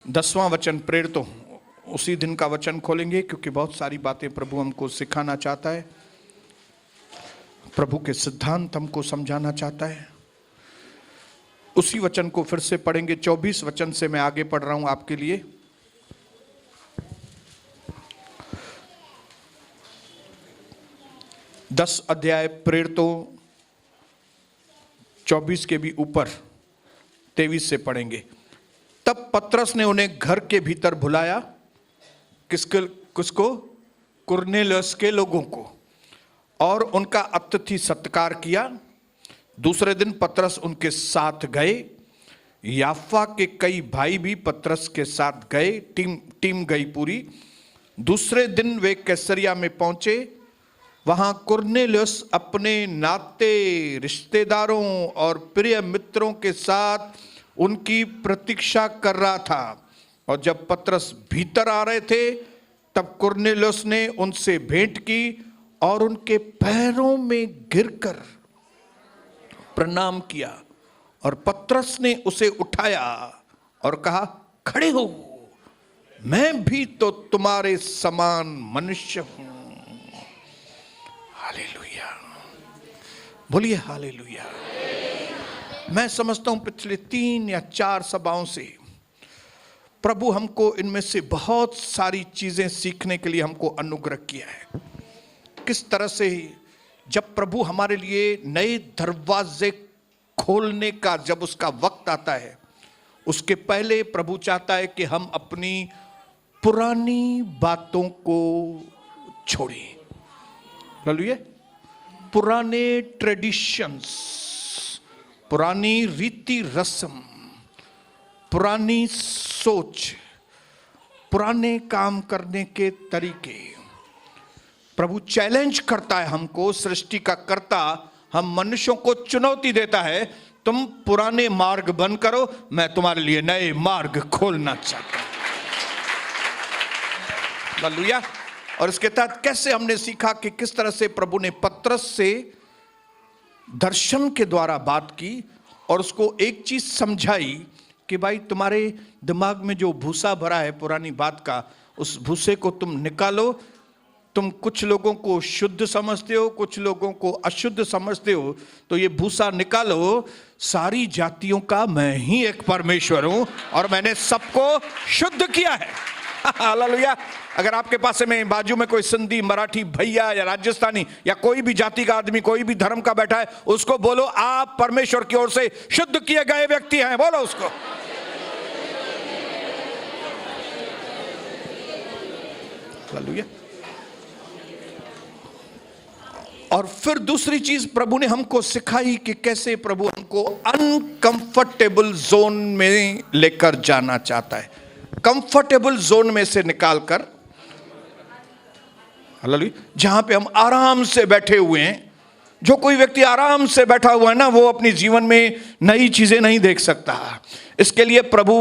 10वां वचन प्रेरितों, उसी दिन का वचन खोलेंगे क्योंकि बहुत सारी बातें प्रभु हमको सिखाना चाहता है, प्रभु के सिद्धांत हमको समझाना चाहता है। उसी वचन को फिर से पढ़ेंगे। 24 वचन से मैं आगे पढ़ रहा हूं आपके लिए। दस अध्याय प्रेरितों 24 के भी ऊपर 23 से पढ़ेंगे। तब पतरस ने उन्हें घर के भीतर बुलाया। किसको? कुरनेलियुस के लोगों को, और उनका अतिथि सत्कार किया। दूसरे दिन पतरस उनके साथ गए। याफा के कई भाई भी पतरस के साथ गए। टीम गई पूरी। दूसरे दिन वे कैसरिया में पहुंचे। वहां कुरनेलियुस अपने नाते रिश्तेदारों और प्रिय मित्रों के साथ उनकी प्रतीक्षा कर रहा था। और जब पतरस भीतर आ रहे थे तब कुरनेलियुस ने उनसे भेंट की और उनके पैरों में गिरकर प्रणाम किया। और पतरस ने उसे उठाया और कहा, खड़े हो, मैं भी तो तुम्हारे समान मनुष्य हूं। हालेलुया, बोलिए हालेलुया। मैं समझता हूं पिछले 3 या 4 सभाओं से प्रभु हमको इनमें से बहुत सारी चीजें सीखने के लिए हमको अनुग्रह किया है। किस तरह से जब प्रभु हमारे लिए नए दरवाजे खोलने का जब उसका वक्त आता है, उसके पहले प्रभु चाहता है कि हम अपनी पुरानी बातों को छोड़ें। हालेलुया। पुराने ट्रेडिशंस, पुरानी रीति रस्म, पुरानी सोच, पुराने काम करने के तरीके। प्रभु चैलेंज करता है हमको। सृष्टि का कर्ता हम मनुष्यों को चुनौती देता है, तुम पुराने मार्ग बंद करो, मैं तुम्हारे लिए नए मार्ग खोलना चाहता हूं। हालेलुया। और इसके तहत कैसे हमने सीखा कि किस तरह से प्रभु ने पतरस से दर्शन के द्वारा बात की और उसको एक चीज समझाई कि भाई तुम्हारे दिमाग में जो भूसा भरा है पुरानी बात का, उस भूसे को तुम निकालो। तुम कुछ लोगों को शुद्ध समझते हो, कुछ लोगों को अशुद्ध समझते हो, तो ये भूसा निकालो। सारी जातियों का मैं ही एक परमेश्वर हूं और मैंने सबको शुद्ध किया है। हालेलुया। अगर आपके पास में बाजू में कोई सिंधी, मराठी भैया या राजस्थानी या कोई भी जाति का आदमी, कोई भी धर्म का बैठा है, उसको बोलो आप परमेश्वर की ओर से शुद्ध किए गए व्यक्ति हैं। बोलो उसको। हालेलुया। और फिर दूसरी चीज प्रभु ने हमको सिखाई कि कैसे प्रभु हमको अनकंफर्टेबल जोन में लेकर जाना चाहता है। कंफर्टेबल जोन में से निकालकर, हालेलुया, जहां पे हम आराम से बैठे हुए हैं। जो कोई व्यक्ति आराम से बैठा हुआ है ना, वो अपनी जीवन में नई चीजें नहीं देख सकता। इसके लिए प्रभु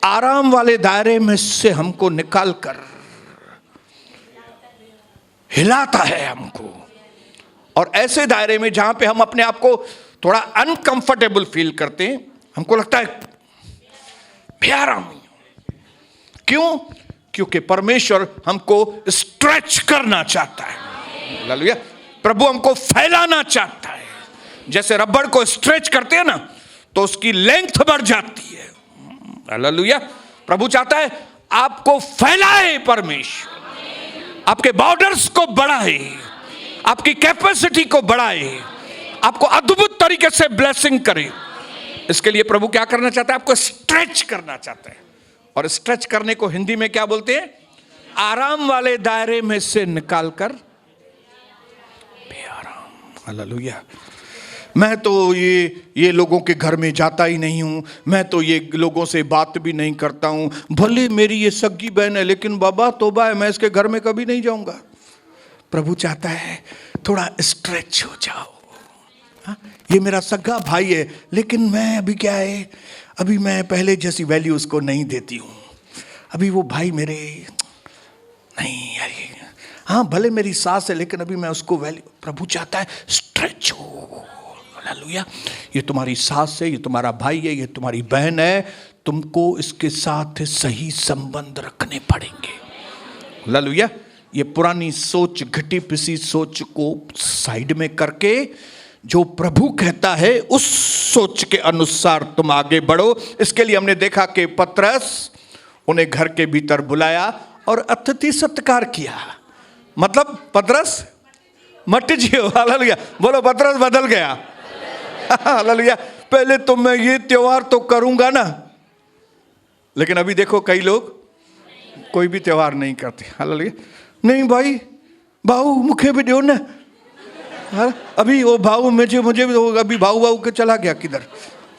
आराम वाले दायरे में से हमको निकालकर हिलाता है हमको, और ऐसे दायरे में जहां पे हम अपने आप को थोड़ा अनकंफर्टेबल फील करते हैं, हमको लगता है बेआराम। क्यों? क्योंकि परमेश्वर हमको स्ट्रेच करना चाहता है। हालेलुया। प्रभु हमको फैलाना चाहता है। जैसे रबड़ को स्ट्रेच करते हैं ना, तो उसकी लेंथ बढ़ जाती है। हालेलुया। प्रभु चाहता है आपको फैलाए परमेश्वर, आपके बॉर्डर्स को बढ़ाए, आपकी कैपेसिटी को बढ़ाए, आपको अद्भुत तरीके से ब्लेसिंग करे। इसके लिए प्रभु क्या करना चाहता है? आपको स्ट्रेच करना चाहता है। और स्ट्रेच करने को हिंदी में क्या बोलते हैं? आराम वाले दायरे में से निकालकर बेआराम। हालेलुया। मैं तो ये लोगों के घर में जाता ही नहीं हूं, मैं तो ये लोगों से बात भी नहीं करता हूं, भले मेरी ये सगी बहन है, लेकिन बाबा तौबा है, मैं इसके घर में कभी नहीं जाऊंगा। प्रभु चाहता है थोड़ा स्ट्रेच हो जाओ। हाँ? ये मेरा सगा भाई है, लेकिन मैं अभी क्या है, अभी मैं पहले जैसी वैल्यू उसको नहीं देती हूँ। अभी वो भाई मेरे नहीं, अरे हाँ भले मेरी सास है, लेकिन अभी मैं उसको वैल्यू। प्रभु चाहता है स्ट्रेच हो। हालेलुया। ये तुम्हारी सास है, ये तुम्हारा भाई है, ये तुम्हारी बहन है, तुमको इसके साथ सही संबंध रखने पड़ेंगे। हालेलुया। ये पुरानी सोच, घटी पिसी सोच को साइड में करके जो प्रभु कहता है उस सोच के अनुसार तुम आगे बढ़ो। इसके लिए हमने देखा कि पतरस उन्हें घर के भीतर बुलाया और अतिथि सत्कार किया। मतलब पतरस मत जियो। हालेलुया। बोलो पतरस बदल गया। हालेलुया। पहले तो मैं ये त्योहार तो करूंगा ना, लेकिन अभी देखो कई लोग कोई भी त्योहार नहीं करते। हालेलुया। नहीं भाई भाऊ मुखे भी दो ना। अभी वो भाऊ मुझे अभी भाऊ के चला गया किधर।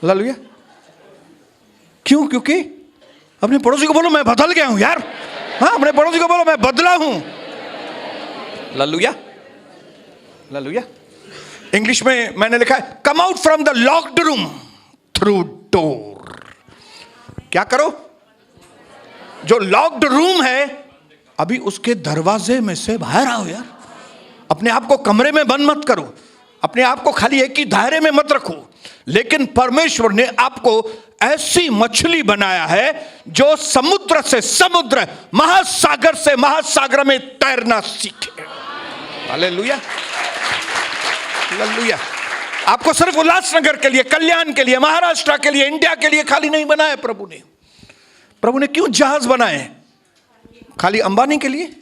हालेलुया। क्यों? क्योंकि अपने पड़ोसी को बोलो मैं बदल गया हूं यार। हाँ, अपने पड़ोसी को बोलो मैं बदला हूं। हालेलुया। हालेलुया। इंग्लिश में मैंने लिखा है come out from the locked room through door. क्या करो? जो लॉक्ड रूम है अभी उसके दरवाजे में से बाहर आओ यार। अपने आप को कमरे में बंद मत करो, अपने आप को खाली एक ही दायरे में मत रखो। लेकिन परमेश्वर ने आपको ऐसी मछली बनाया है जो समुद्र से समुद्र, महासागर से महासागर में तैरना सीखे। हालेलुया। हालेलुया। आपको सिर्फ उल्लासनगर के लिए, कल्याण के लिए, महाराष्ट्र के लिए, इंडिया के लिए खाली नहीं बनाया प्रभु ने। प्रभु ने क्यों जहाज बनाए? खाली अंबानी के लिए?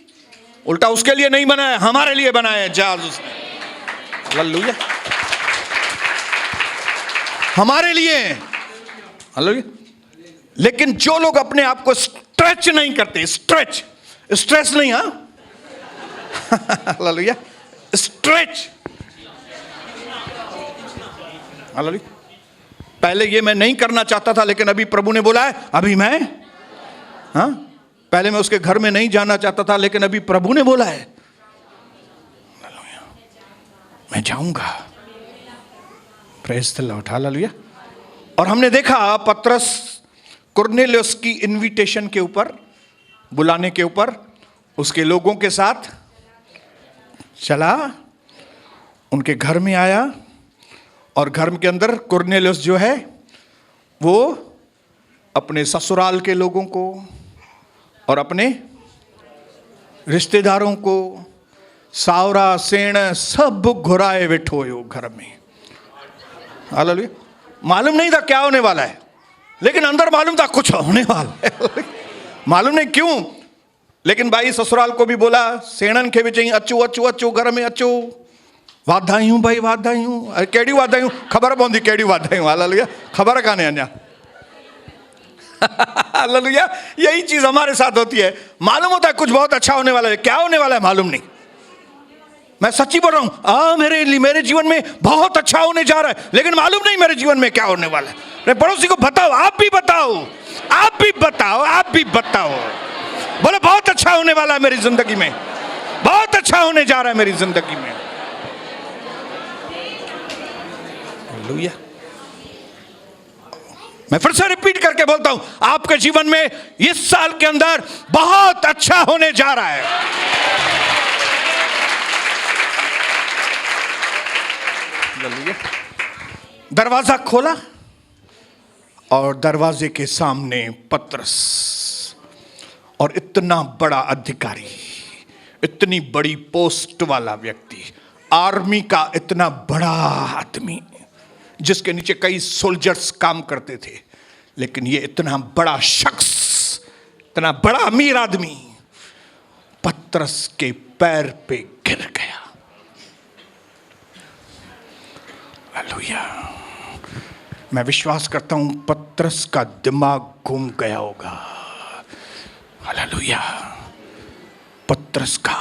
उल्टा उसके लिए नहीं बनाया, हमारे लिए बनाया जहाज उसने। हालेलुया। हमारे लिए। हालेलुया। लेकिन जो लोग अपने आप को स्ट्रेच नहीं करते, स्ट्रेच नहीं, हाँ, हालेलुया, स्ट्रेच। हालेलुया। पहले ये मैं नहीं करना चाहता था, लेकिन अभी प्रभु ने बोला है अभी मैं, हाँ, पहले मैं उसके घर में नहीं जाना चाहता था, लेकिन अभी प्रभु ने बोला है मैं जाऊंगा। Praise the Lord. हालेलुया। और हमने देखा पतरस कुरनेलियुस की इनविटेशन के ऊपर, बुलाने के ऊपर उसके लोगों के साथ चला, उनके घर में आया। और घर के अंदर कुरनेलियुस जो है वो अपने ससुराल के लोगों को और अपने रिश्तेदारों को, सावरा सेण सब घुराए बैठो हो घर में। हालेलुया। मालूम नहीं था क्या होने वाला है, लेकिन अंदर मालूम था कुछ होने वाला है। मालूम नहीं क्यों, लेकिन भाई ससुराल को भी बोला, सेणन के भी चाहिए अचू अचू अचू घर में अचू। वाधायूं भाई वाधायूं। अरे केड़ी वाधायूं? खबर पवंदी केड़ी वाधायूं। हालेलुया। खबर काने अञा। हालेलुया। यही चीज हमारे साथ होती है। मालूम होता है कुछ बहुत अच्छा होने वाला है, क्या होने वाला है मालूम नहीं। मैं सच्ची बोल रहा हूं, मेरे जीवन में बहुत अच्छा होने जा रहा है, लेकिन मालूम नहीं मेरे जीवन में क्या होने वाला है। पड़ोसी को बताओ, आप भी बताओ, आप भी बताओ, आप भी बताओ। बोले बहुत अच्छा होने वाला है मेरी जिंदगी में, बहुत अच्छा होने जा रहा है मेरी जिंदगी में। हालेलुया। मैं फिर से रिपीट करके बोलता हूं, आपके जीवन में इस साल के अंदर बहुत अच्छा होने जा रहा है। हालेलुया। दरवाजा खोला और दरवाजे के सामने पतरस और इतना बड़ा अधिकारी, इतनी बड़ी पोस्ट वाला व्यक्ति, आर्मी का इतना बड़ा आदमी जिसके नीचे कई सोल्जर्स काम करते थे, लेकिन ये इतना बड़ा शख्स, इतना बड़ा अमीर आदमी पतरस के पैर पे गिर गया। हालेलुया। मैं विश्वास करता हूं पतरस का दिमाग घूम गया होगा। हालेलुया। पतरस का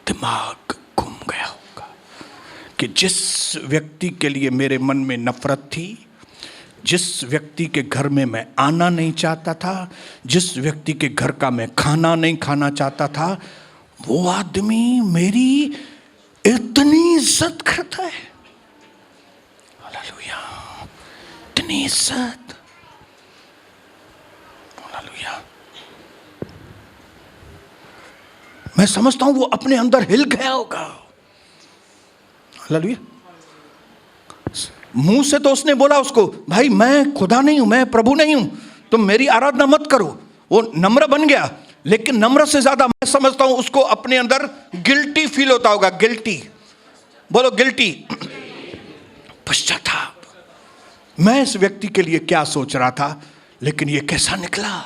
दिमाग घूम गया होगा कि जिस व्यक्ति के लिए मेरे मन में नफरत थी, जिस व्यक्ति के घर में मैं आना नहीं चाहता था, जिस व्यक्ति के घर का मैं खाना नहीं खाना चाहता था, वो आदमी मेरी इतनी इज्जत करता है। हालेलुया। इतनी इज्जत। हालेलुया। मैं समझता हूं वो अपने अंदर हिल गया होगा। हालेलुया। मुंह से तो उसने बोला उसको, भाई मैं खुदा नहीं हूं, मैं प्रभु नहीं हूं, तुम मेरी आराधना मत करो। वो नम्र बन गया, लेकिन नम्र से ज्यादा मैं समझता हूं उसको अपने अंदर गिल्टी फील होता होगा। गिल्टी, बोलो गिल्टी, पश्चाताप। मैं इस व्यक्ति के लिए क्या सोच रहा था, लेकिन ये कैसा निकला।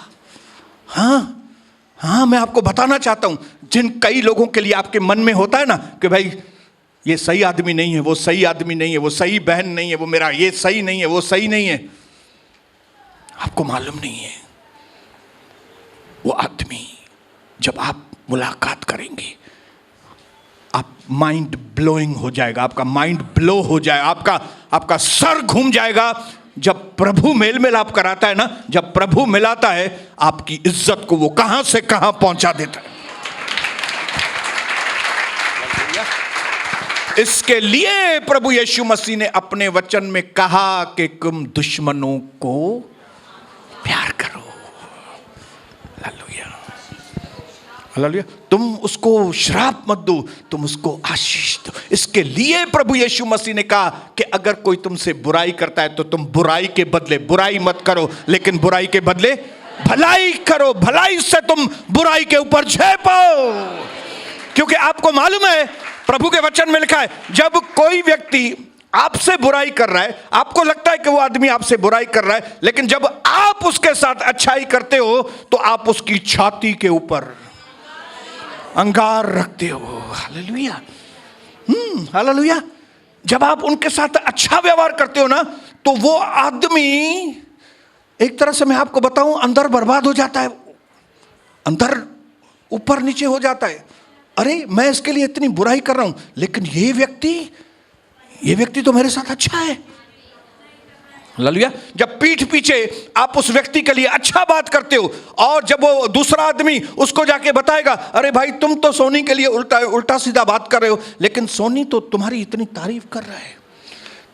हाँ, मैं आपको बताना चाहता हूं, जिन कई लोगों के लिए आपके मन में होता है ना कि भाई ये सही आदमी नहीं है, वो सही आदमी नहीं है, वो सही बहन नहीं है, वो मेरा ये सही नहीं है, वो सही नहीं है। आपको मालूम नहीं है, वो आदमी जब आप मुलाकात करेंगे, आप माइंड ब्लोइंग हो जाएगा, आपका माइंड ब्लो हो जाएगा, आपका सर घूम जाएगा। जब प्रभु मेल मिलाप कराता है ना, जब प्रभु मिलाता है, आपकी इज्जत को वो कहां से कहां पहुंचा देता है। इसके लिए प्रभु यीशु मसीह ने अपने वचन में कहा कि तुम दुश्मनों को प्यार करो। Hallelujah, hallelujah. तुम उसको श्राप मत दो, तुम उसको आशीष दो। इसके लिए प्रभु यीशु मसीह ने कहा कि अगर कोई तुमसे बुराई करता है तो तुम बुराई के बदले बुराई मत करो, लेकिन बुराई के बदले भलाई करो। भलाई से तुम बुराई के ऊपर जय पाओ। क्योंकि आपको मालूम है, प्रभु के वचन में लिखा है, जब कोई व्यक्ति आपसे बुराई कर रहा है, आपको लगता है कि वो आदमी आपसे बुराई कर रहा है, लेकिन जब आप उसके साथ अच्छाई करते हो तो आप उसकी छाती के ऊपर अंगार रखते हो। Hallelujah, hallelujah. जब आप उनके साथ अच्छा व्यवहार करते हो ना, तो वो आदमी एक तरह से, मैं आपको बताऊं, अंदर बर्बाद हो जाता है, अंदर ऊपर नीचे हो जाता है। अरे मैं इसके लिए इतनी बुराई कर रहा हूं, लेकिन ये व्यक्ति तो मेरे साथ अच्छा है। हालेलुया। जब पीठ पीछे आप उस व्यक्ति के लिए अच्छा बात करते हो, और जब वो दूसरा आदमी उसको जाके बताएगा, अरे भाई तुम तो सोनी के लिए उल्टा सीधा बात कर रहे हो, लेकिन सोनी तो तुम्हारी इतनी तारीफ कर रहा है,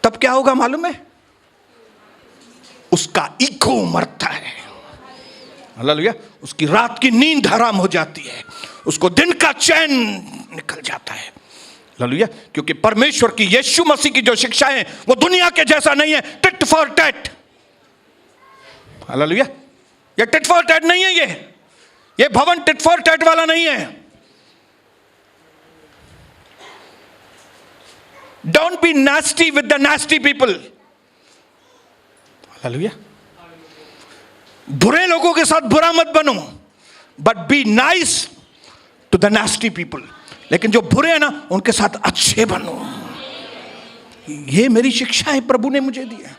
तब क्या होगा मालूम है? उसका ईगो मरता है। हालेलुया। उसकी रात की नींद हराम हो जाती है, उसको दिन का चैन निकल जाता है। हालेलुया। क्योंकि परमेश्वर की, यीशु मसीह की जो शिक्षाएं हैं वो दुनिया के जैसा नहीं है, टिट फॉर टैट। हालेलुया। ये टिट फॉर टैट नहीं है, ये भवन टिट फॉर टैट वाला नहीं है। Don't be nasty with the nasty people. Hallelujah. बुरे लोगों के साथ बुरा मत बनो, but be nice to the nasty people. लेकिन जो बुरे हैं ना, उनके साथ अच्छे बनो। ये मेरी शिक्षा है, प्रभु ने मुझे दिया।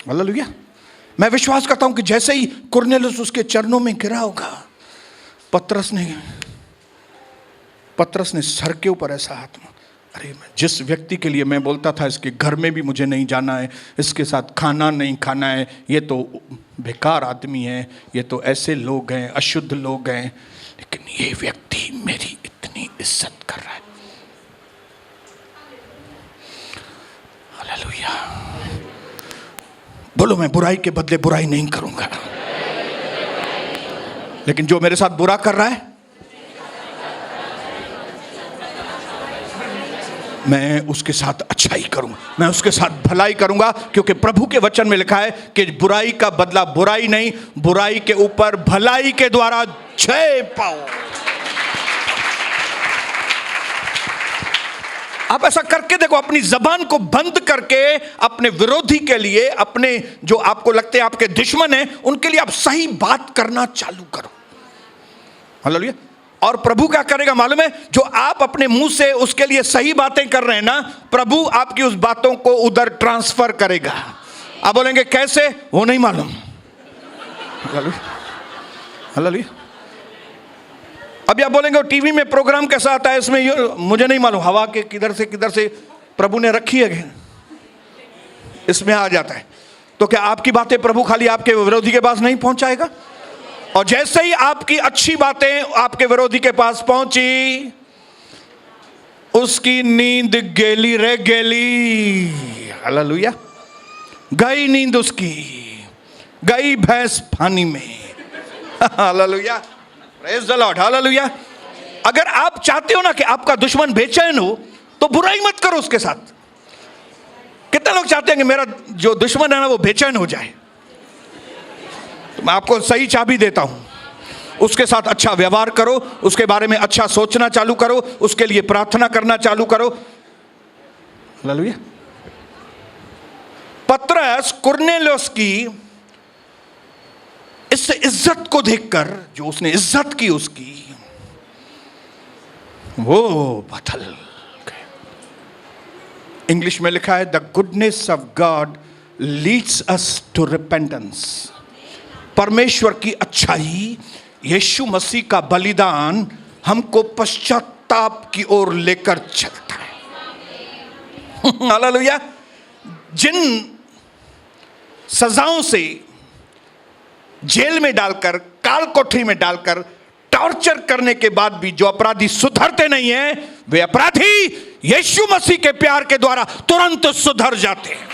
हालेलुया। मैं विश्वास करता हूं कि जैसे ही कुरनेलियुस उसके चरणों में गिरा होगा, पतरस ने सर के ऊपर ऐसा हाथ मारा, अरे जिस व्यक्ति के लिए मैं बोलता था इसके घर में भी मुझे नहीं जाना है, इसके साथ खाना नहीं खाना है, ये तो बेकार आदमी है, ये तो ऐसे लोग हैं, अशुद्ध लोग हैं, लेकिन ये व्यक्ति मेरी इतनी इज्जत कर रहा है। हालेलुया। बोलो, मैं बुराई के बदले बुराई नहीं करूंगा, लेकिन जो मेरे साथ बुरा कर रहा है मैं उसके साथ अच्छाई करूंगा, मैं उसके साथ भलाई करूंगा। क्योंकि प्रभु के वचन में लिखा है कि बुराई का बदला बुराई नहीं, बुराई के ऊपर भलाई के द्वारा जय पाओ। आप ऐसा करके देखो, अपनी जबान को बंद करके अपने विरोधी के लिए, अपने जो आपको लगते हैं आपके दुश्मन हैं, उनके लिए आप सही बात करना चालू करो। हालेलुया। और प्रभु क्या करेगा मालूम है? जो आप अपने मुंह से उसके लिए सही बातें कर रहे हैं ना, प्रभु आपकी उस बातों को उधर ट्रांसफर करेगा। आप बोलेंगे कैसे? वो नहीं मालूम। हालेलुया। अभी आप बोलेंगे टीवी में प्रोग्राम कैसा आता है, इसमें मुझे नहीं मालूम, हवा के किधर से प्रभु ने रखी है, इसमें आ जाता है। तो क्या आपकी बातें प्रभु खाली आपके विरोधी के पास नहीं पहुंचाएगा? और जैसे ही आपकी अच्छी बातें आपके विरोधी के पास पहुंची, उसकी नींद गेली रे गेली। हालेलुया। गई नींद उसकी, गई भैंस पानी में। Hallelujah. Praise the Lord. Hallelujah. अगर आप चाहते हो ना कि आपका दुश्मन बेचैन हो, तो बुराई मत करो उसके साथ। कितने लोग चाहते हैं कि मेरा जो दुश्मन है ना वो बेचैन हो जाए? तो मैं आपको सही चाबी देता हूं, उसके साथ अच्छा व्यवहार करो, उसके बारे में अच्छा सोचना चालू करो, उसके लिए प्रार्थना करना चालू करो। हालेलुया। पतरस कुरनेलियुस की इस इज्जत को देखकर, जो उसने इज्जत की उसकी, वो बदल गए। इंग्लिश में लिखा है, the goodness of God leads us to repentance. परमेश्वर की अच्छाई, यीशु मसीह का बलिदान हमको पश्चाताप की ओर लेकर चलता है। हालेलुया। जिन सजाओं से जेल में डालकर, काल कोठरी में डालकर, टॉर्चर करने के बाद भी जो अपराधी सुधरते नहीं हैं, वे अपराधी यीशु मसीह के प्यार के द्वारा तुरंत सुधर जाते हैं।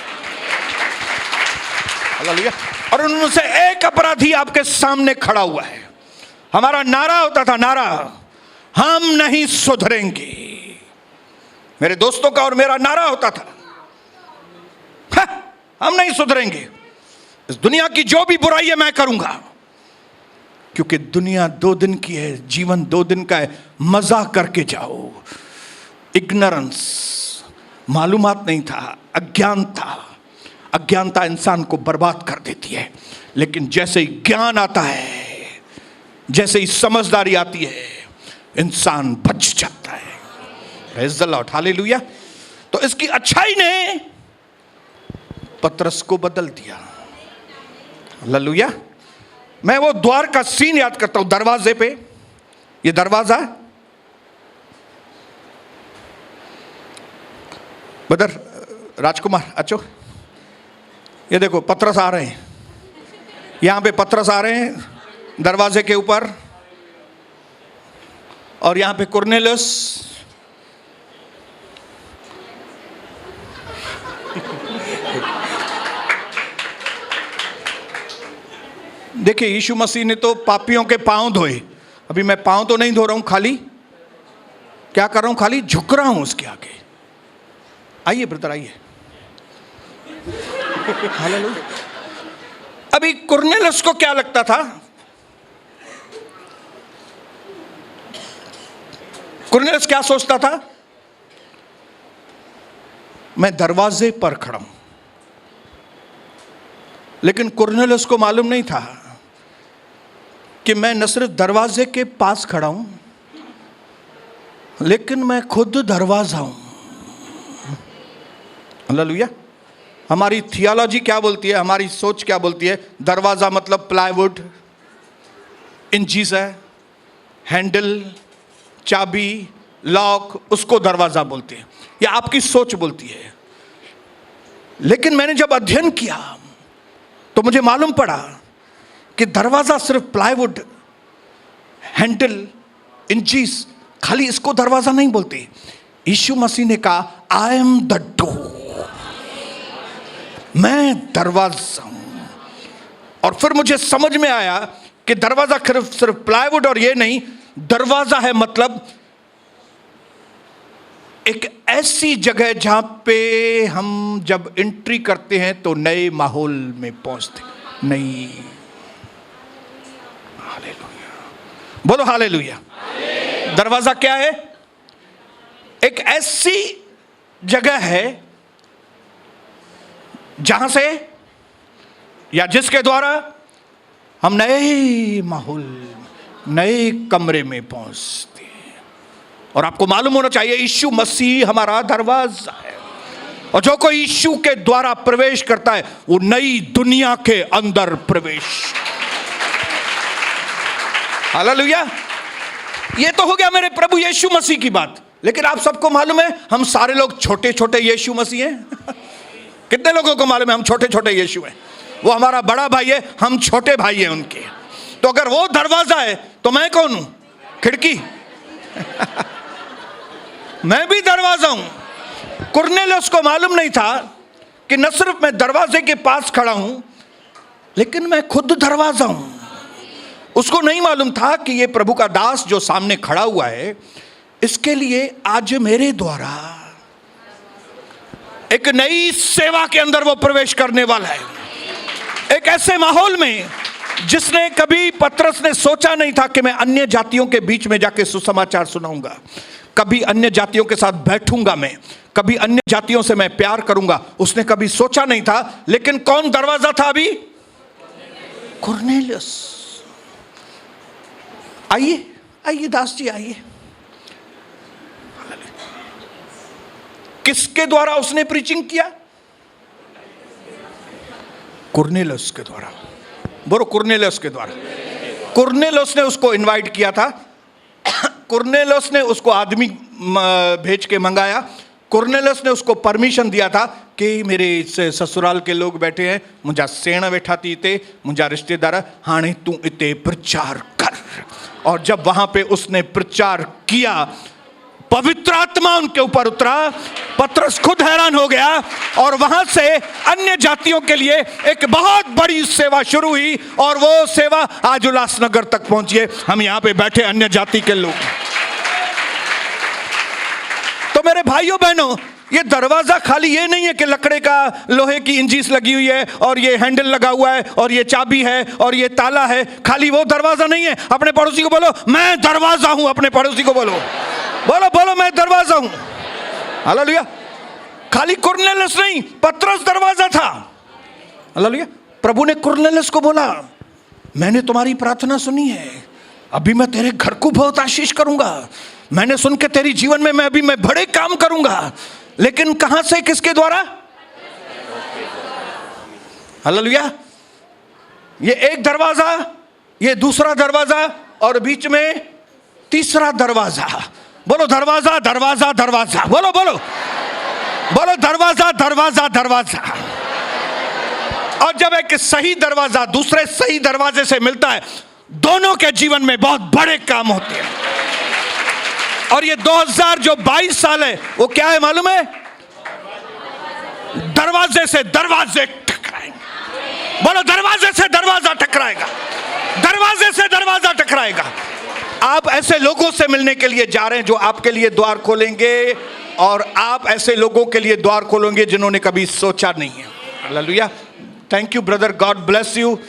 हालेलुया। और उनमें से एक अपराधी आपके सामने खड़ा हुआ है। हमारा नारा होता था, नारा, हम नहीं सुधरेंगे। मेरे दोस्तों का और मेरा नारा होता था, हम नहीं सुधरेंगे, इस दुनिया की जो भी बुराई है मैं करूंगा, क्योंकि दुनिया 2 दिन की है, जीवन 2 दिन का है, मजा करके जाओ। इग्नोरेंस, मालूमात नहीं था, अज्ञान था। अज्ञानता इंसान को बर्बाद कर देती है, लेकिन जैसे ही ज्ञान आता है, जैसे ही समझदारी आती है, इंसान बच जाता है। Praise the Lord, hallelujah. तो इसकी अच्छाई ने पतरस को बदल दिया। हालेलुया। मैं वो द्वार का सीन याद करता हूं, दरवाजे पे, ये दरवाजा, बदर राजकुमार अच्छो, ये देखो पतरस आ रहे हैं, यहां पे पतरस आ रहे हैं दरवाजे के ऊपर, और यहां पे कुरनेलियुस, देखिए यीशु मसीह ने तो पापियों के पांव धोए। अभी मैं पांव तो नहीं धो रहा हूं, खाली क्या कर रहा हूं, खाली झुक रहा हूं उसके आगे। आइए ब्रदर, आइए। हालेलुया। अभी कुरनेलियुस को क्या लगता था, कुरनेलियुस क्या सोचता था, मैं दरवाजे पर खड़ा हूं। लेकिन कुरनेलियुस को मालूम नहीं था कि मैं न सिर्फ दरवाजे के पास खड़ा हूं, लेकिन मैं खुद दरवाजा हूं। हालेलुया। हमारी थियोलॉजी क्या बोलती है, हमारी सोच क्या बोलती है, दरवाजा मतलब प्लाईवुड, इंचिस है, हैंडल, चाबी, लॉक, उसको दरवाजा बोलते हैं, या आपकी सोच बोलती है। लेकिन मैंने जब अध्ययन किया तो मुझे मालूम पड़ा कि दरवाजा सिर्फ प्लाईवुड, हैंडल, इंचिस, खाली इसको दरवाजा नहीं बोलते। यीशु मसीह ने कहा, आई एम द डोर, मैं दरवाजा हूं। और फिर मुझे समझ में आया कि दरवाजा सिर्फ प्लाईवुड और ये नहीं, दरवाजा है मतलब एक ऐसी जगह जहां पे हम जब एंट्री करते हैं तो नए माहौल में पहुंचते। नई, हालेलुया, बोलो हालेलुया। दरवाजा क्या है, एक ऐसी जगह है जहां से या जिसके द्वारा हम नए माहौल, नए कमरे में पहुंचते हैं। और आपको मालूम होना चाहिए, यीशु मसीह हमारा दरवाजा है, और जो कोई यीशु के द्वारा प्रवेश करता है वो नई दुनिया के अंदर प्रवेश। हालेलुया। ये तो हो गया मेरे प्रभु यीशु मसीह की बात। लेकिन आप सबको मालूम है हम सारे लोग छोटे छोटे यीशु मसीह हैं। कितने लोगों को मालूम है हम छोटे छोटे यीशु हैं? वो हमारा बड़ा भाई है, हम छोटे भाई हैं उनके। तो अगर वो दरवाजा है तो मैं कौन हूं? खिड़की। मैं भी दरवाजा हूं। कुरनेलियुस को मालूम नहीं था कि न सिर्फ मैं दरवाजे के पास खड़ा हूं, लेकिन मैं खुद दरवाजा हूं। उसको नहीं मालूम था कि ये प्रभु का दास जो सामने खड़ा हुआ है, इसके लिए आज मेरे द्वारा एक नई सेवा के अंदर वो प्रवेश करने वाला है। एक ऐसे माहौल में जिसने कभी, पतरस ने सोचा नहीं था कि मैं अन्य जातियों के बीच में जाके सुसमाचार सुनाऊंगा, कभी अन्य जातियों के साथ बैठूंगा, मैं कभी अन्य जातियों से मैं प्यार करूंगा, उसने कभी सोचा नहीं था। लेकिन कौन दरवाजा था अभी? कुरनेलियस। आइए आइए दास जी आइए। किसके द्वारा उसने प्रीचिंग किया? कुरनेलियस के द्वारा। बोलो कुरनेलियस के द्वारा। कुरनेलियस ने उसको इनवाइट किया था, कुरनेलियस ने उसको आदमी भेज के मंगाया, कुरनेलियस ने उसको परमिशन दिया था कि मेरे ससुराल के लोग बैठे हैं, मुझा सेण बैठा थी इते, मुझा रिश्तेदार, हाणे तू इते प्रचार कर। और जब वहां पे उसने प्रचार किया, पवित्र आत्मा उनके ऊपर उतरा, पतरस खुद हैरान हो गया, और वहां से अन्य जातियों के लिए एक बहुत बड़ी सेवा शुरू हुई, और वो सेवा आज उल्लासनगर तक पहुंची है। हम यहां पे बैठे अन्य जाति के लोग। तो मेरे भाइयों बहनों, ये दरवाजा खाली ये नहीं है कि लकड़े का, लोहे की इंजीस लगी हुई है और ये हैंडल लगा हुआ है और ये चाबी है और ये ताला है, खाली वो दरवाजा नहीं है। अपने पड़ोसी को बोलो मैं दरवाजा हूं, अपने पड़ोसी को बोलो, बोलो बोलो मैं दरवाजा हूं। हालेलुया। खाली कुरनेलियस नहीं, पतरस दरवाजा था। हालेलुया। प्रभु ने कुरनेलियस को बोला, मैंने तुम्हारी प्रार्थना सुनी है, अभी मैं तेरे घर को बहुत आशीष करूंगा, मैंने सुन के तेरी जीवन में मैं बड़े काम करूंगा। लेकिन कहां से, किसके द्वारा? हालेलुया। ये एक दरवाजा, ये दूसरा दरवाजा, और बीच में तीसरा दरवाजा। बोलो दरवाजा दरवाजा दरवाजा, बोलो बोलो बोलो दरवाजा दरवाजा दरवाजा। और जब एक सही दरवाजा दूसरे सही दरवाजे से मिलता है, दोनों के जीवन में बहुत बड़े काम होते हैं। और ये 2022 साल है, वो क्या है मालूम है? दरवाजे से दरवाजे टकराएंगे। बोलो दरवाजे से दरवाजा टकराएगा, दरवाजे से दरवाजा टकराएगा। आप ऐसे लोगों से मिलने के लिए जा रहे हैं जो आपके लिए द्वार खोलेंगे, और आप ऐसे लोगों के लिए द्वार खोलेंगे जिन्होंने कभी सोचा नहीं है। Hallelujah. Thank you brother, God bless you.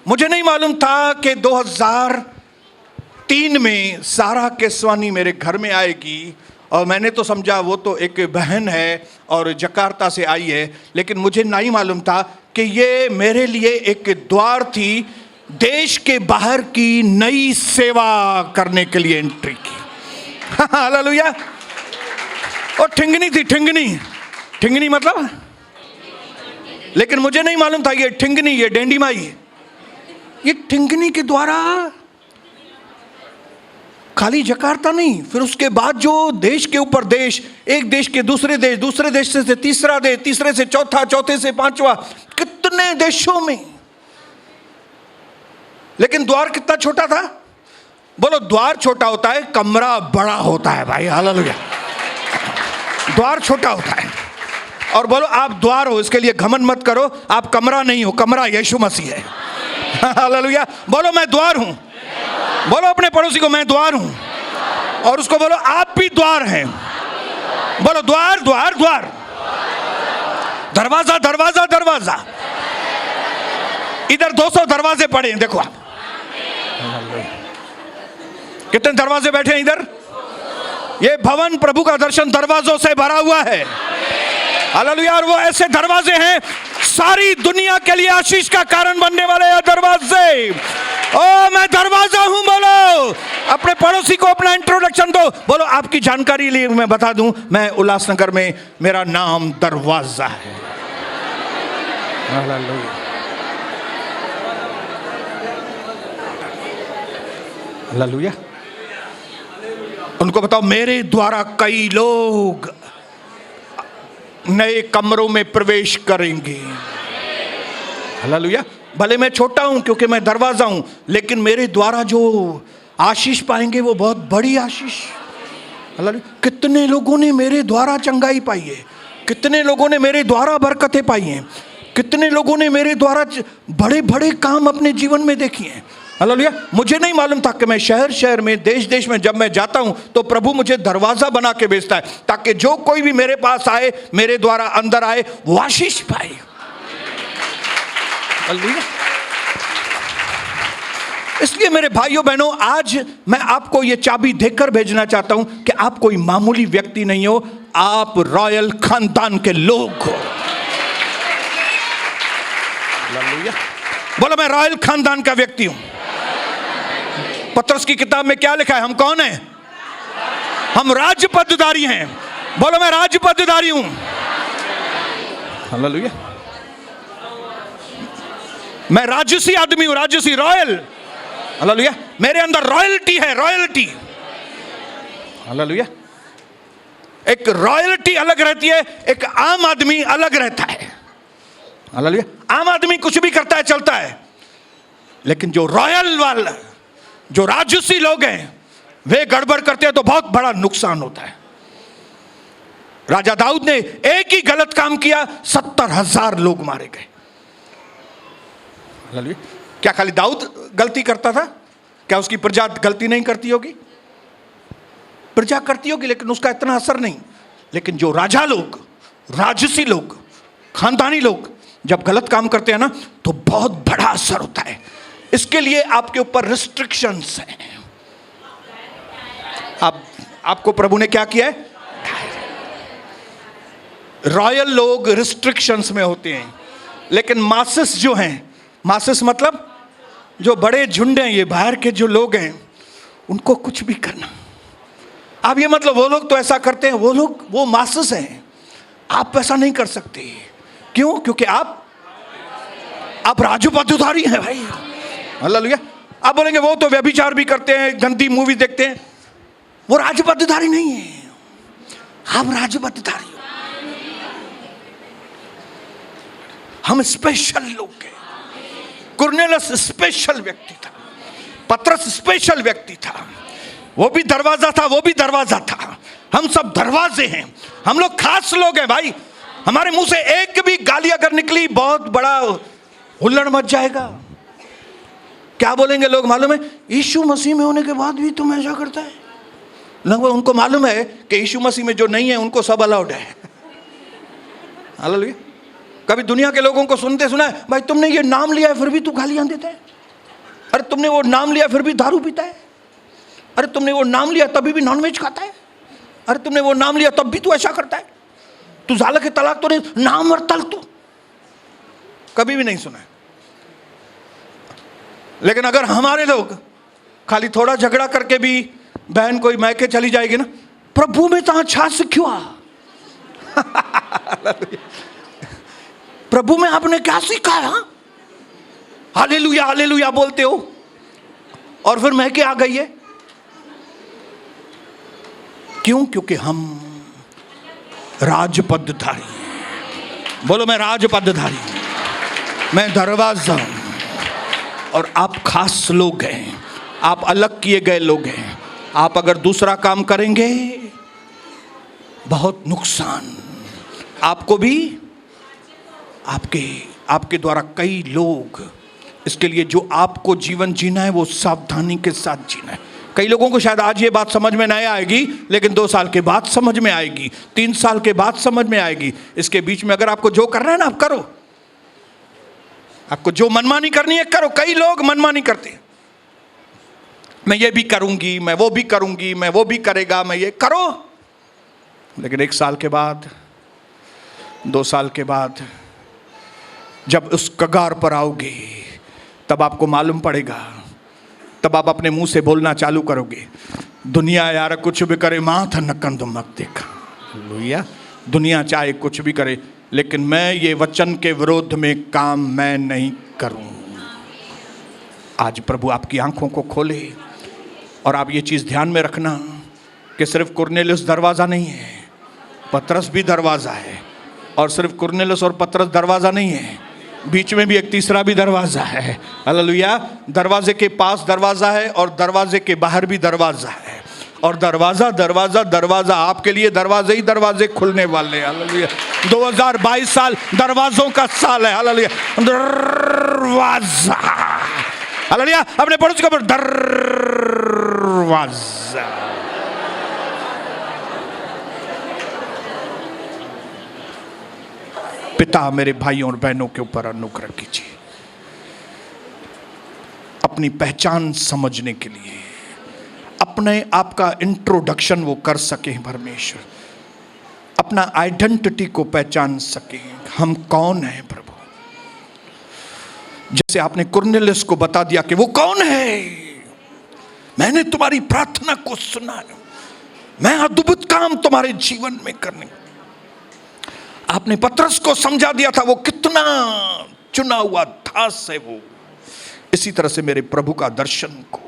मुझे नहीं मालूम था कि 2003 में सारा केसवानी मेरे घर में आएगी, और मैंने तो समझा वो तो एक बहन है और जकार्ता से आई है, लेकिन मुझे नहीं मालूम था कि ये मेरे लिए एक द्वार थी, देश के बाहर की नई सेवा करने के लिए एंट्री की। हालेलुया। और ठिंगनी थी, ठिंगनी, ठिंगनी मतलब, लेकिन मुझे नहीं मालूम था ये ठिंगनी, ये डेंडी माई, ये ठिंगनी के द्वारा खाली जकार्ता नहीं, फिर उसके बाद जो देश के ऊपर देश, एक देश के दूसरे देश, दूसरे देश से तीसरा देश, तीसरे से चौथा, चौथे से पांचवा, कितने देशों में। लेकिन द्वार कितना छोटा था? बोलो द्वार छोटा होता है, कमरा बड़ा होता है भाई। हालेलुया। द्वार छोटा होता है। और बोलो आप द्वार हो, इसके लिए घमंड मत करो, आप कमरा नहीं हो, कमरा यीशु मसीह है। हालेलुया। बोलो मैं द्वार हूं, बोलो अपने पड़ोसी को मैं द्वार हूं, और उसको बोलो आप भी द्वार हैं। बोलो द्वार द्वार द्वार, दरवाजा दरवाजा दरवाजा। इधर 200 दरवाजे पड़े हैं, देखो आप कितने दरवाजे बैठे हैं इधर। ये भवन प्रभु का दर्शन दरवाजों से भरा हुआ है। हालेलुया। और वो ऐसे दरवाजे हैं, सारी दुनिया के लिए आशीष का कारण बनने वाले दरवाजे। ओ मैं दरवाजा हूं। बोलो अपने पड़ोसी को अपना इंट्रोडक्शन दो, बोलो आपकी जानकारी लिए मैं बता दूं, मैं उल्लासनगर में, मेरा नाम दरवाजा है। हालेलुया। हालेलुया। उनको बताओ मेरे द्वारा कई लोग नए कमरों में प्रवेश करेंगे। हालेलुया। भले मैं छोटा हूं क्योंकि मैं दरवाजा हूं, लेकिन मेरे द्वारा जो आशीष पाएंगे वो बहुत बड़ी आशीष। हालेलुया। कितने लोगों ने मेरे द्वारा चंगाई पाई है, कितने लोगों ने मेरे द्वारा बरकतें पाई हैं, कितने लोगों ने मेरे द्वारा बड़े बड़े काम अपने जीवन में देखे हैं। हालेलुया। मुझे नहीं मालूम था कि मैं शहर शहर में, देश देश में जब मैं जाता हूं तो प्रभु मुझे दरवाजा बना के भेजता है, ताकि जो कोई भी मेरे पास आए, मेरे द्वारा अंदर आए, वो आशीष पाए। हालेलुया। इसलिए मेरे भाइयों बहनों, आज मैं आपको ये चाबी देकर भेजना चाहता हूं कि आप कोई मामूली व्यक्ति नहीं हो, आप रॉयल खानदान के लोग हो। बोलो मैं रॉयल खानदान का व्यक्ति हूं। पतरस की किताब में क्या लिखा है? हम कौन हैं? हम राजपदधारी हैं। बोलो मैं राजपदधारी हूं। हालेलुया। मैं राजसी आदमी हूं, राजसी, रॉयल। हालेलुया। मेरे अंदर रॉयल्टी है, रॉयल्टी। हालेलुया। एक रॉयल्टी अलग रहती है, एक आम आदमी अलग रहता है। हालेलुया। आम आदमी कुछ भी करता है, चलता है, लेकिन जो रॉयल वाला, जो राजसी लोग हैं, वे गड़बड़ करते हैं तो बहुत बड़ा नुकसान होता है। राजा दाऊद ने एक ही गलत काम किया, 70,000 लोग मारे गए। क्या खाली दाऊद गलती करता था? क्या उसकी प्रजा गलती नहीं करती होगी? प्रजा करती होगी, लेकिन उसका इतना असर नहीं। लेकिन जो राजा लोग, राजसी लोग, खानदानी लोग जब गलत काम करते हैं ना, तो बहुत बड़ा असर होता है। इसके लिए आपके ऊपर रिस्ट्रिक्शंस हैं। आपको प्रभु ने क्या किया है? रॉयल लोग रिस्ट्रिक्शंस में होते हैं, लेकिन मासेस जो हैं, मासेस मतलब जो बड़े झुंड हैं, ये बाहर के जो लोग हैं, उनको कुछ भी करना। आप ये मतलब वो लोग तो ऐसा करते हैं, वो लोग, वो मासेस हैं, आप ऐसा नहीं कर सकते। क्यों? क्योंकि आप राजपदधारी हैं भाई। हालेलुया। आप बोलेंगे वो तो व्यभिचार भी करते हैं, गंदी मूवी देखते हैं, वो राजपदधारी नहीं है। आप राजपदधारी हो। हम स्पेशल लोग हैं। कुरनेलियस स्पेशल व्यक्ति था, पतरस स्पेशल व्यक्ति था। वो भी दरवाजा था, वो भी दरवाजा था। हम सब दरवाजे हैं, हम लोग खास लोग हैं भाई। हमारे मुंह से एक भी गाली अगर निकली, बहुत बड़ा हुल्लड़ मच जाएगा। क्या बोलेंगे लोग मालूम है? यीशु मसीह में होने के बाद भी तुम ऐसा करता है। लगभग उनको मालूम है कि यीशु मसीह में जो नहीं है उनको सब अलाउड है। हालेलुया। कभी दुनिया के लोगों को सुनते सुना है, भाई तुमने ये नाम लिया है फिर भी तू गालियां देता है। अरे तुमने वो नाम लिया फिर भी दारू पीता है। अरे तुमने वो नाम लिया तभी भी नॉनवेज खाता है। अरे तुमने वो नाम लिया तब भी तू ऐसा करता है। तू ज़ाला के तलाक तो नहीं, नाम और तल तू कभी भी नहीं सुना है। लेकिन अगर हमारे लोग खाली थोड़ा झगड़ा करके भी बहन कोई मैके चली जाएगी ना, प्रभु में तो अच्छा सीखा। प्रभु में आपने क्या सीखा है? हालेलुया हालेलुया बोलते हो और फिर मैके आ गई है। क्यों? क्योंकि हम राजपदधारी हैं। बोलो मैं राजपदधारी, मैं दरवाजा हूं और आप खास लोग हैं, आप अलग किए गए लोग हैं। आप अगर दूसरा काम करेंगे बहुत नुकसान आपको भी, आपके द्वारा कई लोग। इसके लिए जो आपको जीवन जीना है वो सावधानी के साथ जीना है। कई लोगों को शायद आज ये बात समझ में नहीं आएगी, लेकिन 2 साल के बाद समझ में आएगी, 3 साल के बाद समझ में आएगी। इसके बीच में अगर आपको जो करना है ना, आप करो। आपको जो मनमानी करनी है करो। कई लोग मनमानी करते हैं, मैं ये भी करूंगी, मैं वो भी करूंगी, मैं वो भी करेगा, मैं ये करो। लेकिन 1 साल के बाद, 2 साल के बाद जब उस कगार पर आओगे, तब आपको मालूम पड़ेगा, तब आप अपने मुंह से बोलना चालू करोगे, दुनिया यार कुछ भी करे, माथा नक्कन तुम मत देखा। हालेलुया। दुनिया चाहे कुछ भी करे, लेकिन मैं ये वचन के विरोध में काम मैं नहीं करूं। आज प्रभु आपकी आंखों को खोले और आप ये चीज़ ध्यान में रखना कि सिर्फ कुरनेलियुस दरवाज़ा नहीं है, पतरस भी दरवाज़ा है। और सिर्फ कुरनेलियुस और पतरस दरवाज़ा नहीं है, बीच में भी एक तीसरा भी दरवाज़ा है। हालेलुया। दरवाजे के पास दरवाज़ा है और दरवाजे के बाहर भी दरवाज़ा है। और दरवाज़ा दरवाज़ा दरवाज़ा, आपके लिए दरवाजे ही दरवाजे खुलने वाले हैं। हालेलुया। 2022 साल दरवाज़ों का साल है। हालेलुया। दरवाज़ा। हालेलुया। अपने पड़ोसी को दरवाज़ा। पिता मेरे भाइयों और बहनों के ऊपर अनुग्रह कीजिए। अपनी पहचान समझने के लिए, अपने आप का इंट्रोडक्शन वो कर सकें परमेश्वर, अपना आइडेंटिटी को पहचान सकें, हम कौन हैं प्रभु। जैसे आपने कुरनेलियुस को बता दिया कि वो कौन है, मैंने तुम्हारी प्रार्थना को सुना है, मैं अद्भुत काम तुम्हारे जीवन में करने। आपने पतरस को समझा दिया था वो कितना चुना हुआ दास है वो। इसी तरह से मेरे प्रभु का दर्शन को,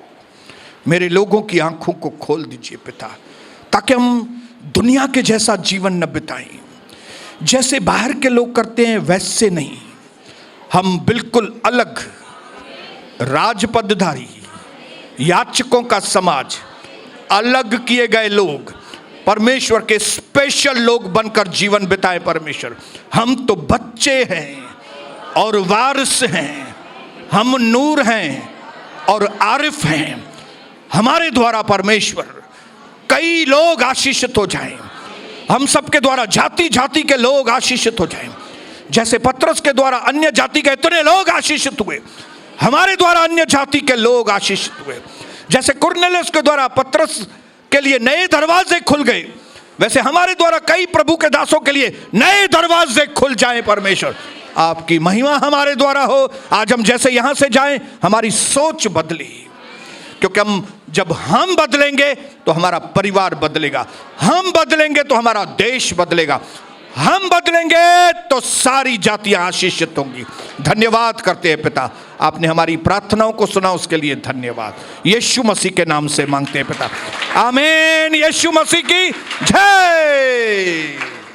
मेरे लोगों की आंखों को खोल दीजिए पिता, ताकि हम दुनिया के जैसा जीवन न बिताएं, जैसे बाहर के लोग करते हैं वैसे नहीं। हम बिल्कुल अलग, राजपदधारी, याचकों का समाज, अलग किए गए लोग, परमेश्वर के स्पेशल लोग बनकर जीवन बिताए परमेश्वर। हम तो बच्चे हैं और वारिस हैं, हम नूर हैं और आरिफ हैं। हमारे द्वारा परमेश्वर कई लोग आशीषित हो जाएं, हम सबके द्वारा जाति जाति के लोग आशीषित हो जाएं। जैसे पतरस के द्वारा अन्य जाति के इतने लोग आशीषित हुए, हमारे द्वारा अन्य जाति के लोग आशीषित हुए। जैसे कुरनेलियुस के द्वारा पतरस के लिए नए दरवाजे खुल गए, वैसे हमारे द्वारा कई प्रभु के दासों के लिए नए दरवाजे खुल जाएं परमेश्वर। आपकी महिमा हमारे द्वारा हो। आज हम जैसे यहां से जाएं, हमारी सोच बदली, क्योंकि जब हम बदलेंगे तो हमारा परिवार बदलेगा, हम बदलेंगे तो हमारा देश बदलेगा, हम बदलेंगे तो सारी जातियां आशीषित होंगी। धन्यवाद करते हैं पिता, आपने हमारी प्रार्थनाओं को सुना, उसके लिए धन्यवाद। यीशु मसीह के नाम से मांगते हैं पिता, आमीन। यीशु मसीह की जय।